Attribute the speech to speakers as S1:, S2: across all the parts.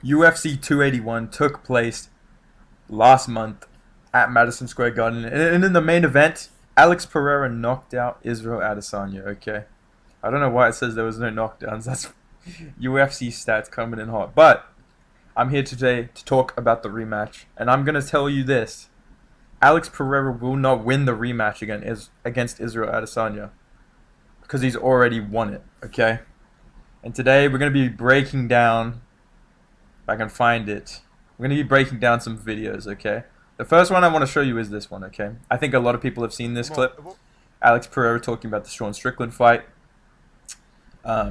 S1: UFC 281 took place last month at Madison Square Garden, and in the main event, Alex Pereira knocked out Israel Adesanya. Okay, I don't know why it says there was no knockdowns. That's UFC stats coming in hot. But I'm here today to talk about the rematch, and I'm gonna tell you this: Alex Pereira will not win the rematch against Israel Adesanya because he's already won it. Okay, and today we're gonna be breaking down. If I can find it, we're gonna be breaking down some videos. Okay, the first one I want to show you is this one. Okay, I think a lot of people have seen this clip. Alex Pereira talking about the Sean Strickland fight,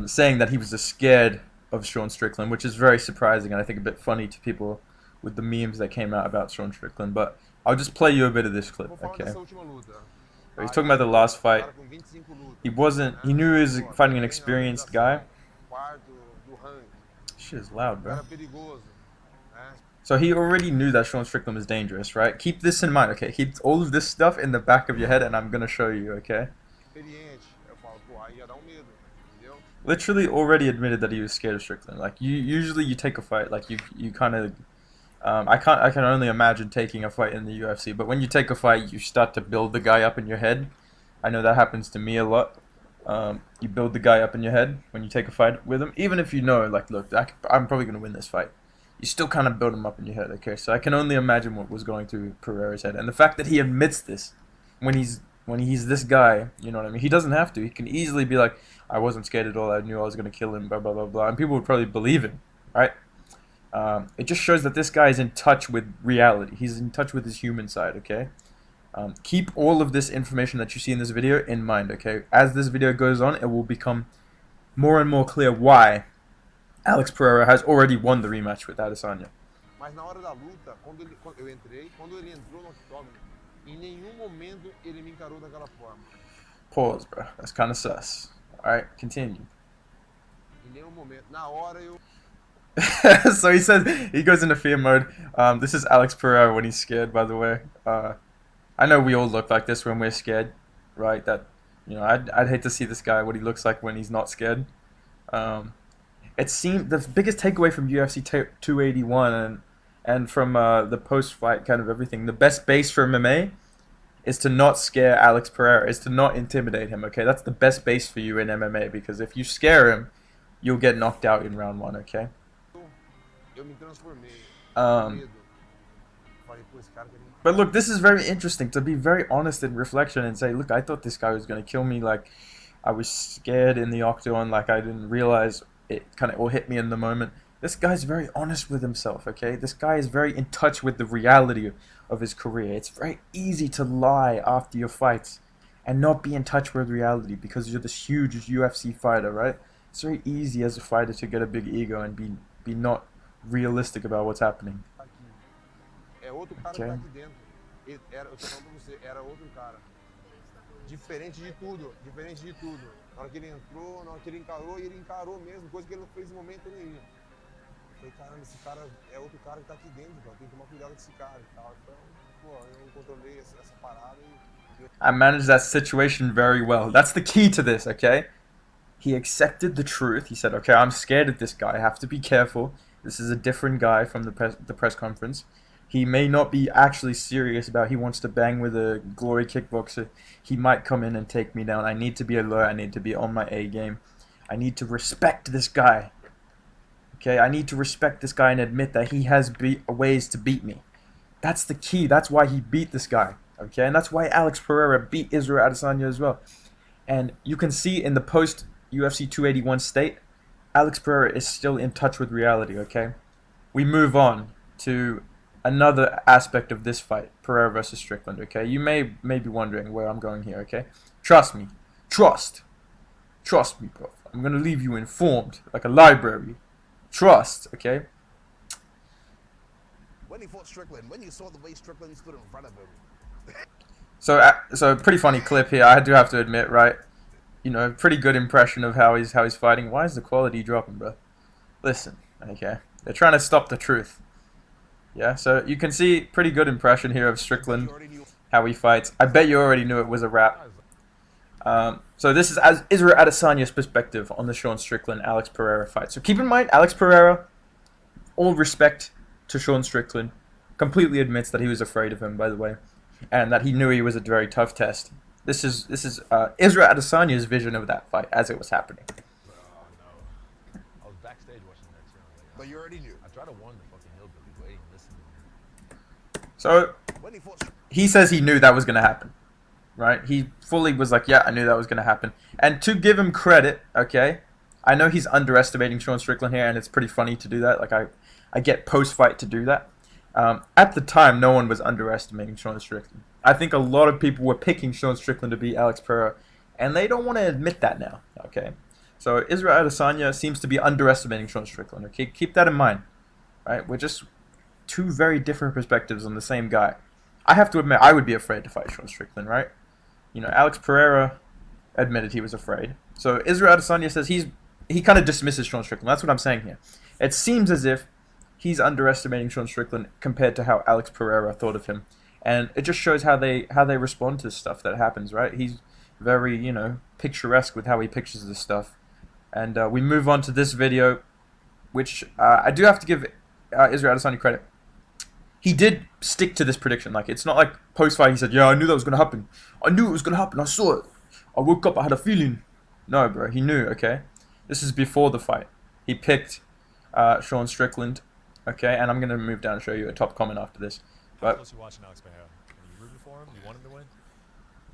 S1: saying that he was scared of Sean Strickland, which is very surprising and I think a bit funny to people with the memes that came out about Sean Strickland. But I'll just play you a bit of this clip, okay? So he's talking about the last fight. He knew he was fighting an experienced guy. Shit is loud, bro. So he already knew that Sean Strickland was dangerous, right? Keep this in mind, okay? Keep all of this stuff in the back of your head and I'm gonna show you, okay? Literally already admitted that he was scared of Strickland. Like usually you take a fight, like you kind of I can only imagine taking a fight in the UFC, but when you take a fight, you start to build the guy up in your head. I know that happens to me a lot. You build the guy up in your head when you take a fight with him, even if you know, like, look, I'm probably gonna win this fight. You still kind of build him up in your head, okay? So I can only imagine what was going through Pereira's head, and the fact that he admits this when he's this guy, you know what I mean? He doesn't have to. He can easily be like, I wasn't scared at all. I knew I was gonna kill him. Blah blah blah blah, and people would probably believe him, right? It just shows that this guy is in touch with reality. He's in touch with his human side, okay? Keep all of this information that you see in this video in mind, okay? As this video goes on, it will become more and more clear why Alex Pereira has already won the rematch with Adesanya.
S2: Mas na hora da luta, quando eu entrei, quando ele entrou no octógono, em nenhum momento ele me encarou daquela forma.
S1: Pause, bro. That's kind of sus. Alright, continue.
S2: Em nenhum momento. Na hora eu...
S1: So he says, he goes into fear mode. This is Alex Pereira when he's scared, by the way. I know we all look like this when we're scared, right? That, you know, I'd hate to see this guy, what he looks like when he's not scared. It seemed the biggest takeaway from UFC 281 and from the post-fight kind of everything, the best base for MMA is to not scare Alex Pereira, is to not intimidate him, okay? That's the best base for you in MMA, because if you scare him, you'll get knocked out in round one, okay?
S2: Eu me transformei.
S1: Um,
S2: Falei, pô, esse cara quer me...
S1: but look, this is very interesting, to be very honest in reflection and say, look, I thought this guy was going to kill me, like, I was scared in the octagon, like, I didn't realize it kind of all hit me in the moment. This guy's very honest with himself, okay? This guy is very in touch with the reality of his career. It's very easy to lie after your fights and not be in touch with reality because you're this huge UFC fighter, right? It's very easy as a fighter to get a big ego and be not realistic about what's happening.
S2: É outro cara
S1: Okay.
S2: que tá aqui dentro. Eu tô falando pra você, era outro cara. Diferente de tudo, diferente de tudo. Na hora que ele entrou, na hora que ele encarou mesmo, coisa que ele não fez em momento nenhum. Eu falei, caramba, esse cara é outro cara que tá aqui dentro, cara. Tem que tomar cuidado com esse cara e tal. Então, pô, eu controlei essa parada e...
S1: I managed that situation very well. That's the key to this, okay? He accepted the truth. He said, okay, I'm scared of this guy. I have to be careful. This is a different guy from the press conference. He may not be actually serious about he wants to bang with a glory kickboxer. He might come in and take me down. I need to be alert. I need to be on my A game. I need to respect this guy. Okay, I need to respect this guy and admit that he has ways to beat me. That's the key. That's why he beat this guy. Okay, and that's why Alex Pereira beat Israel Adesanya as well. And you can see in the post UFC 281 state, Alex Pereira is still in touch with reality, okay? We move on to another aspect of this fight, Pereira versus Strickland, okay? You may be wondering where I'm going here, okay? Trust me. Trust me, bro. I'm going to leave you informed, like a library. Trust, okay?
S2: When he fought Strickland, when you saw the way Strickland stood in front of him.
S1: So pretty funny clip here, I do have to admit, right? You know, pretty good impression of how he's fighting. Why is the quality dropping, bro? Listen, okay? They're trying to stop the truth. Yeah, so you can see pretty good impression here of Strickland, how he fights. I bet you already knew it was a wrap. So this is Israel Adesanya's perspective on the Sean Strickland Alex Pereira fight. So keep in mind, Alex Pereira all respect to Sean Strickland, completely admits that he was afraid of him, by the way, and that he knew he was a very tough test. This is Israel Adesanya's vision of that fight as it was happening.
S3: Oh no. I was backstage watching that too.
S2: But you already knew.
S3: I tried to warn the fucking hillbilly, but he didn't listen to me.
S1: So
S2: When he fought,
S1: he says he knew that was going to happen, right? He fully was like, yeah, I knew that was going to happen. And to give him credit, okay, I know he's underestimating Sean Strickland here, and it's pretty funny to do that. Like, I get post-fight to do that. At the time, no one was underestimating Sean Strickland. I think a lot of people were picking Sean Strickland to beat Alex Pereira, and they don't want to admit that now, okay? So Israel Adesanya seems to be underestimating Sean Strickland, okay? Keep that in mind, right? We're just two very different perspectives on the same guy. I have to admit, I would be afraid to fight Sean Strickland, right? You know, Alex Pereira admitted he was afraid. So Israel Adesanya says he kind of dismisses Sean Strickland. That's what I'm saying here. It seems as if he's underestimating Sean Strickland compared to how Alex Pereira thought of him. And it just shows how they respond to stuff that happens, right? He's very, you know, picturesque with how he pictures this stuff. And we move on to this video, which I do have to give Israel Adesanya credit. He did stick to this prediction. Like, it's not like post-fight he said, yeah, I knew that was going to happen. I knew it was going to happen. I saw it. I woke up, I had a feeling. No, bro, he knew, okay? This is before the fight. He picked Sean Strickland, okay? And I'm going to move down and show you a top comment after this.
S4: How
S1: But
S4: close you watching Alex Pereira? Are you rooting for him? You want him to win?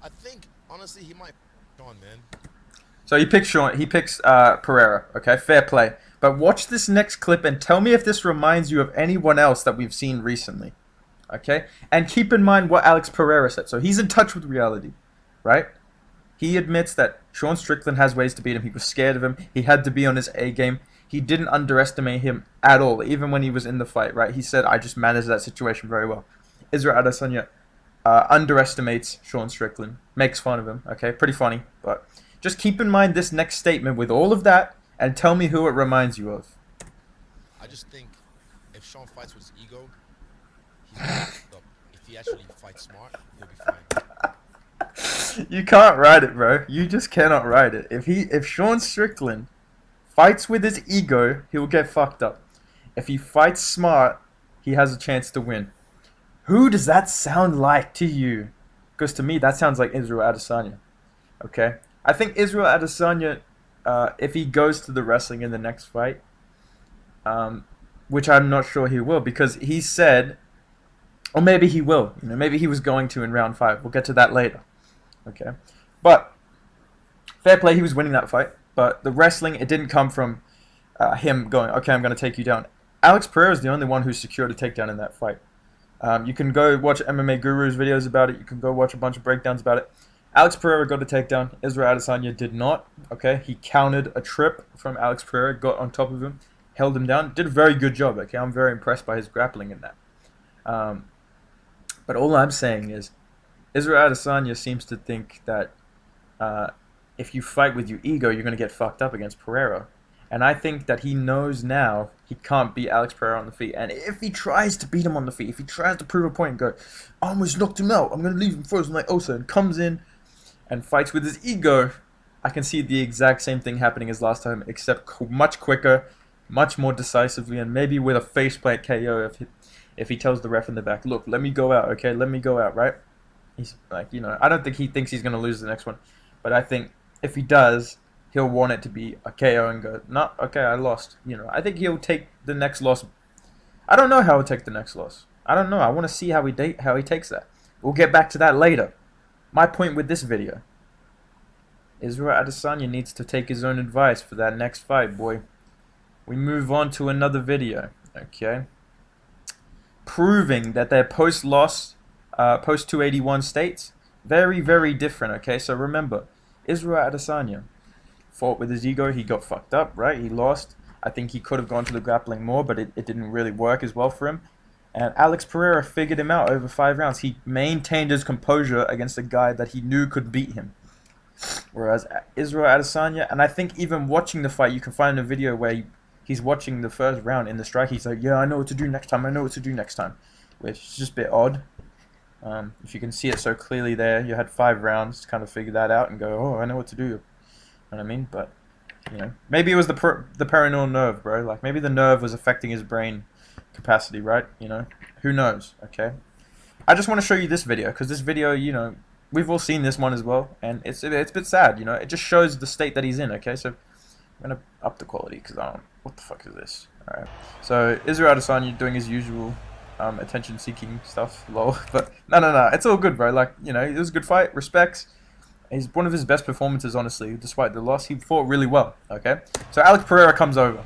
S2: I think honestly he might. Sean, man.
S1: so he picks Pereira, okay? Fair play. But watch this next clip and tell me if this reminds you of anyone else that we've seen recently, okay? And keep in mind what Alex Pereira said. So he's in touch with reality, right? He admits that Sean Strickland has ways to beat him. He was scared of him. He had to be on his A game. He didn't underestimate him at all, even when he was in the fight, right? He said, I just managed that situation very well. Israel Adesanya underestimates Sean Strickland, makes fun of him, okay? Pretty funny, but just keep in mind this next statement with all of that and tell me who it reminds you of.
S2: I just think if Sean fights with his ego, he's gonna fuck up. If he actually fights smart, he'll be fine.
S1: You can't write it, bro. You just cannot write it. If Sean Strickland fights with his ego, he will get fucked up. If he fights smart, he has a chance to win. Who does that sound like to you? Because to me, that sounds like Israel Adesanya. Okay? I think Israel Adesanya, if he goes to the wrestling in the next fight, which I'm not sure he will, because he said, or maybe he will. You know, maybe he was going to in round 5. We'll get to that later. Okay? But, fair play, he was winning that fight. But the wrestling, it didn't come from him going, okay, I'm going to take you down. Alex Pereira is the only one who secured a takedown in that fight. You can go watch MMA Guru's videos about it. You can go watch a bunch of breakdowns about it. Alex Pereira got a takedown. Israel Adesanya did not. Okay, he countered a trip from Alex Pereira, got on top of him, held him down. Did a very good job. Okay, I'm very impressed by his grappling in that. But all I'm saying is, Israel Adesanya seems to think that if you fight with your ego, you're going to get fucked up against Pereira. And I think that he knows now he can't beat Alex Pereira on the feet. And if he tries to beat him on the feet, if he tries to prove a point and go, I almost knocked him out, I'm going to leave him frozen like Elsa, and comes in and fights with his ego, I can see the exact same thing happening as last time, except much quicker, much more decisively, and maybe with a faceplant KO if he tells the ref in the back, look, let me go out, okay, let me go out, right? He's like, you know, I don't think he thinks he's going to lose the next one. But I think if he does, he'll want it to be a KO and go, no, okay, I lost. You know, I think he'll take the next loss. I don't know how he'll take the next loss. I don't know. I want to see how he takes that. We'll get back to that later. My point with this video, Israel Adesanya needs to take his own advice for that next fight, boy. We move on to another video, okay? Proving that their post-loss, post-281 states, very, very different, okay? So remember, Israel Adesanya fought with his ego. He got fucked up, right? He lost. I think he could have gone to the grappling more, but it didn't really work as well for him. And Alex Pereira figured him out over 5 rounds. He maintained his composure against a guy that he knew could beat him. Whereas Israel Adesanya, and I think even watching the fight, you can find a video where he's watching the first round in the strike. He's like, yeah, I know what to do next time. I know what to do next time. Which is just a bit odd. If you can see it so clearly there, you had 5 rounds to kind of figure that out and go, oh, I know what to do. You know what I mean? But, you know, maybe it was the peroneal nerve, bro. Like, maybe the nerve was affecting his brain capacity, right? You know, who knows? Okay. I just want to show you this video because this video, you know, we've all seen this one as well, and it's a bit sad. You know, it just shows the state that he's in. Okay, so I'm gonna up the quality because I don't. What the fuck is this? All right. So Israel Adesanya doing his usual attention-seeking stuff, lol. But no, it's all good, bro. Like, you know, it was a good fight. Respects. He's one of his best performances, honestly, despite the loss. He fought really well. Okay. So Alex Pereira comes over.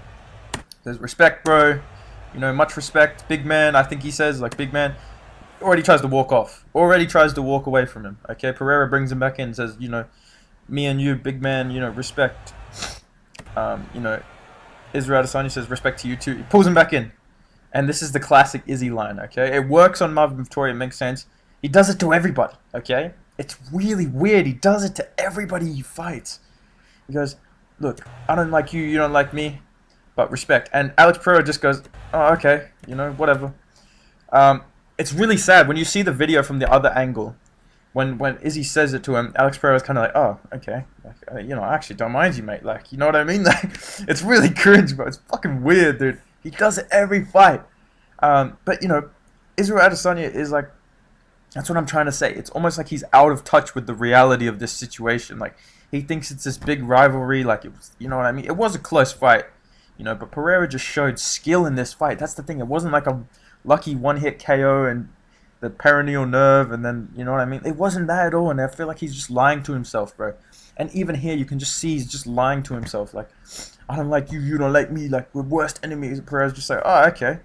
S1: Says, "Respect, bro. You know, much respect, big man." I think he says, like, big man. Already tries to walk off. Already tries to walk away from him. Okay. Pereira brings him back in and says, you know, me and you, big man. You know, respect. You know, Israel Adesanya says, respect to you too. He pulls him back in. And this is the classic Izzy line, okay? It works on Marvin Vettori, it makes sense. He does it to everybody, okay? It's really weird. He does it to everybody he fights. He goes, look, I don't like you, you don't like me, but respect. And Alex Pereira just goes, oh, okay, you know, whatever. It's really sad when you see the video from the other angle. When Izzy says it to him, Alex Pereira's kind of like, oh, okay, like, you know, I actually don't mind you, mate. Like, you know what I mean? Like, it's really cringe, bro. It's fucking weird, dude. He does it every fight. But, you know, Israel Adesanya is like, that's what I'm trying to say. It's almost like he's out of touch with the reality of this situation. Like, he thinks it's this big rivalry. Like, it was, you know what I mean? It was a close fight, you know, but Pereira just showed skill in this fight. That's the thing. It wasn't like a lucky one-hit KO and the perineal nerve, and then, you know what I mean? It wasn't that at all, and I feel like he's just lying to himself, bro. And even here, you can just see he's just lying to himself. Like, I don't like you, you don't like me, like, we're worst enemies. Pereira's just like, oh, okay.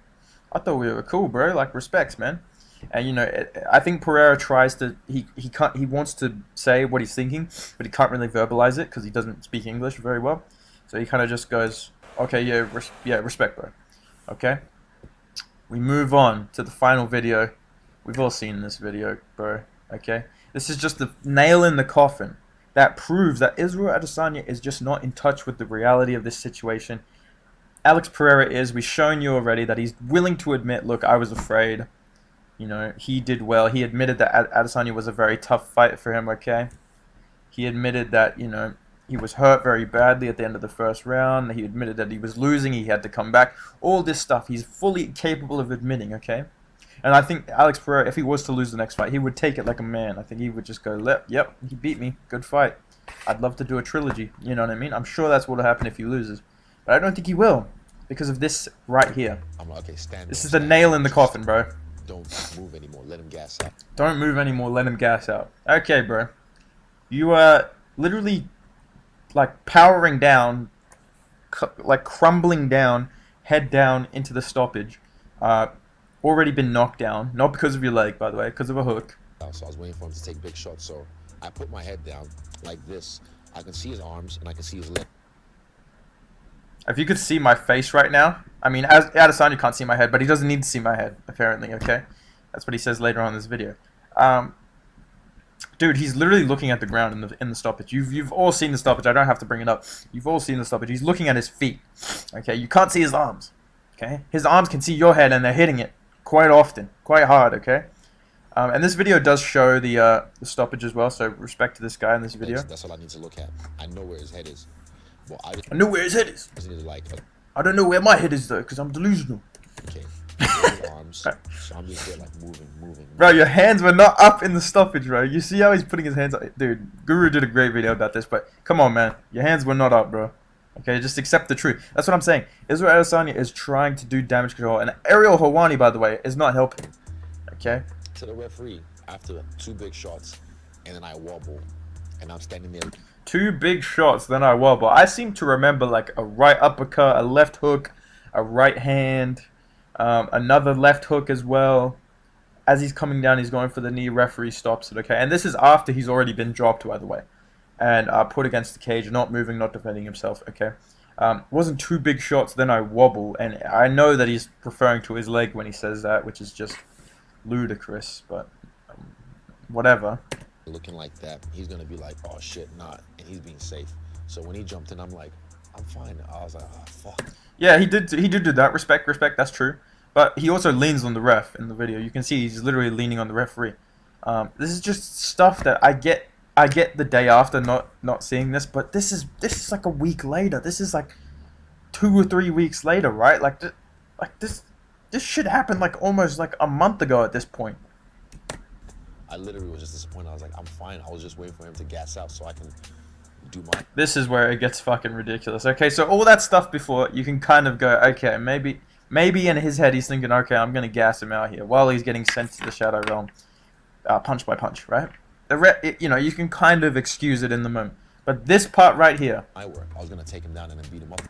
S1: I thought we were cool, bro. Like, respects, man. And, you know, I think Pereira tries to, he wants to say what he's thinking, but he can't really verbalize it because he doesn't speak English very well. So he kind of just goes, okay, yeah, respect, bro. Okay? We move on to the final video. We've all seen this video, bro. Okay? This is just the nail in the coffin that proves that Israel Adesanya is just not in touch with the reality of this situation. Alex Pereira is. We've shown you already that he's willing to admit, look, I was afraid. You know, he did well. He admitted that Adesanya was a very tough fight for him, okay? He admitted that, you know, he was hurt very badly at the end of the first round. He admitted that he was losing. He had to come back. All this stuff he's fully capable of admitting, okay? And I think Alex Pereira, if he was to lose the next fight, he would take it like a man. I think he would just go, yep, he beat me. Good fight. I'd love to do a trilogy. You know what I mean? I'm sure that's what will happen if he loses. But I don't think he will because of this right here.
S2: I'm like, okay, stand.
S1: This is the nail in the coffin, bro.
S2: Don't move anymore. Let him gas out.
S1: Don't move anymore. Let him gas out. Okay, bro. You are literally like powering down, like crumbling down, head down into the stoppage. Already been knocked down. Not because of your leg, by the way, because of a hook.
S2: So I was waiting for him to take big shots. So I put my head down like this. I can see his arms and I can see his leg.
S1: If you could see my face right now, I mean, as Adesanya can't see my head, but he doesn't need to see my head, apparently, okay? That's what he says later on in this video. Dude, he's literally looking at the ground in the stoppage. You've all seen the stoppage. I don't have to bring it up. You've all seen the stoppage. He's looking at his feet, okay? You can't see his arms, okay? His arms can see your head, and they're hitting it quite often, quite hard, okay? And this video does show the stoppage as well, so respect to this guy in this video.
S2: That's all I need to look at. I know where his head is. Well,
S1: I know where his head is. I don't know where my head is, though, because I'm delusional.
S2: Okay. Arms. So I'm just there, like, moving.
S1: Bro, your hands were not up in the stoppage, bro. You see how he's putting his hands up? Dude, Guru did a great video about this, but come on, man. Your hands were not up, bro. Okay, just accept the truth. That's what I'm saying. Israel Adesanya is trying to do damage control, and Ariel Helwani, by the way, is not helping. Okay?
S2: To the referee after 2 big shots, and then I wobble, and I'm standing there.
S1: 2 big shots, then I wobble. I seem to remember like a right uppercut, a left hook, a right hand, another left hook as well. As he's coming down, he's going for the knee. Referee stops it, okay? And this is after he's already been dropped, by the way. And put against the cage, not moving, not defending himself, okay? Wasn't 2 big shots, then I wobble. And I know that he's referring to his leg when he says that, which is just ludicrous, but whatever.
S2: Looking like that, he's gonna be like, oh shit, not, and he's being safe. So when he jumped in, I'm like, I'm fine. I was like, oh fuck.
S1: Yeah, he did do that. Respect, that's true. But he also leans on the ref in the video. You can see he's literally leaning on the referee. This is just stuff that I get the day after not seeing this, but this is like a week later. This is like 2 or 3 weeks later, right? Like this This shit happened like almost like a month ago at this point.
S5: I literally was just disappointed. I was like, I'm fine. I was just waiting for him to gas out so I can do my.
S1: This is where it gets fucking ridiculous. Okay, so all that stuff before, you can kind of go, okay, maybe in his head he's thinking, okay, I'm gonna gas him out here while he's getting sent to the Shadow Realm, punch by punch, right? You can kind of excuse it in the moment, but this part right here,
S5: My work. I was gonna take him down and then beat him up.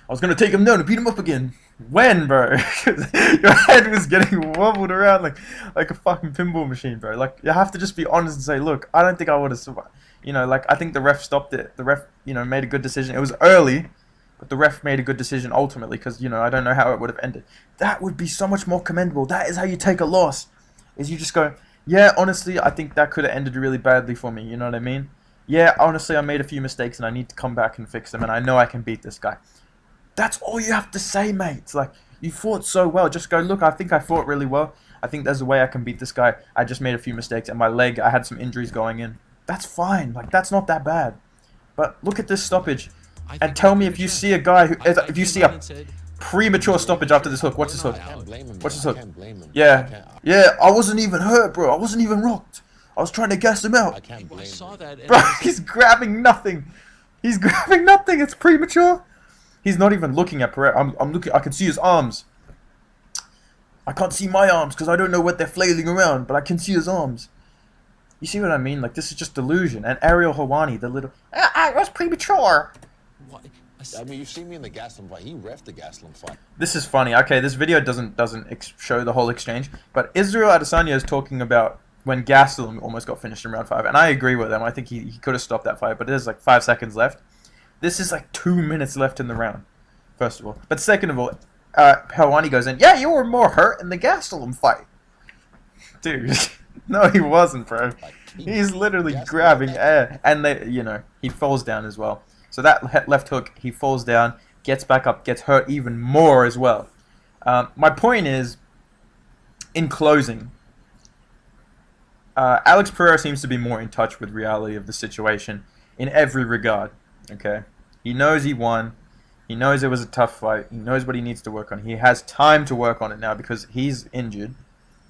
S1: I was gonna take him down and beat him up again. When, bro? Your head was getting wobbled around like a fucking pinball machine, bro. Like, you have to just be honest and say, look, I don't think I would have survived. Like, I think the ref stopped it. The ref, made a good decision. It was early, but the ref made a good decision ultimately because, I don't know how it would have ended. That would be so much more commendable. That is how you take a loss, is you just go, yeah, honestly, I think that could have ended really badly for me. You know what I mean? Yeah, honestly, I made a few mistakes and I need to come back and fix them, and I know I can beat this guy. That's all you have to say, mate. It's like, you fought so well. Just go, look, I think I fought really well. I think there's a way I can beat this guy. I just made a few mistakes, and my leg, I had some injuries going in. That's fine. Like, that's not that bad. But look at this stoppage. And tell me if you see a guy who, if you see a premature stoppage after this hook. Watch this hook.
S5: I can't blame him.
S1: Watch this
S5: I
S1: hook.
S5: can't blame him. I
S1: Yeah.
S5: can't,
S1: Yeah, I wasn't even hurt, bro. I wasn't even rocked. I was trying to gas him
S5: I
S1: out.
S5: can't blame
S3: I saw
S5: him.
S3: that. And
S1: Bro,
S3: I was
S1: he's grabbing nothing. He's grabbing nothing. It's premature. He's not even looking at Pereira. I'm looking. I can see his arms. I can't see my arms because I don't know what they're flailing around, but I can see his arms. You see what I mean? Like, this is just delusion. And Ariel Helwani, the little... it was premature.
S3: What?
S5: I mean, you see me in the Gaslam fight. He reffed the Gaslam fight.
S1: This is funny. Okay, this video doesn't show the whole exchange, but Israel Adesanya is talking about when Gaslam almost got finished in round 5, and I agree with him. I think he could have stopped that fight, but there's like 5 seconds left. This is like 2 minutes left in the round, first of all. But second of all, Helwani goes in, yeah, you were more hurt in the Gaslam fight. Dude, no, he wasn't, bro. He's literally grabbing air, and he falls down as well. So that left hook, he falls down, gets back up, gets hurt even more as well. My point is, in closing, Alex Pereira seems to be more in touch with reality of the situation in every regard. Okay, he knows he won. He knows it was a tough fight. He knows what he needs to work on. He has time to work on it now because he's injured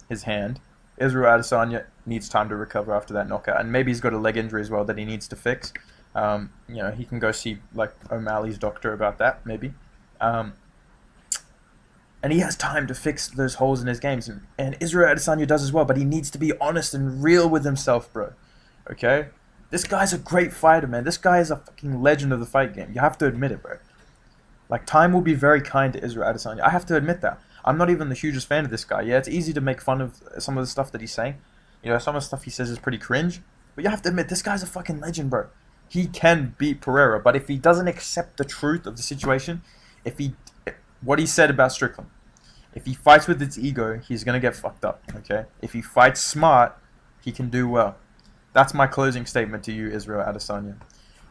S1: his hand. Israel Adesanya needs time to recover after that knockout, and maybe he's got a leg injury as well that he needs to fix. He can go see like O'Malley's doctor about that, maybe. And he has time to fix those holes in his games, and Israel Adesanya does as well. But he needs to be honest and real with himself, bro. Okay, this guy's a great fighter, man. This guy is a fucking legend of the fight game. You have to admit it, bro. Like, time will be very kind to Israel Adesanya. I have to admit that. I'm not even the hugest fan of this guy. Yeah, it's easy to make fun of some of the stuff that he's saying. Some of the stuff he says is pretty cringe. But you have to admit, this guy's a fucking legend, bro. He can beat Pereira. But if he doesn't accept the truth of the situation, what he said about Strickland, if he fights with his ego, he's going to get fucked up, okay? If he fights smart, he can do well. That's my closing statement to you, Israel Adesanya.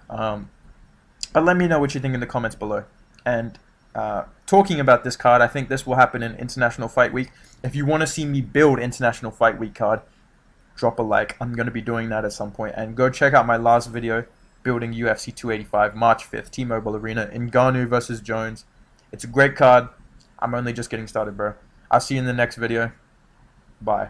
S1: But let me know what you think in the comments below. And talking about this card, I think this will happen in International Fight Week. If you want to see me build International Fight Week card, drop a like. I'm going to be doing that at some point. And go check out my last video, building UFC 285, March 5th, T-Mobile Arena, Ngannou versus Jones. It's a great card. I'm only just getting started, bro. I'll see you in the next video. Bye.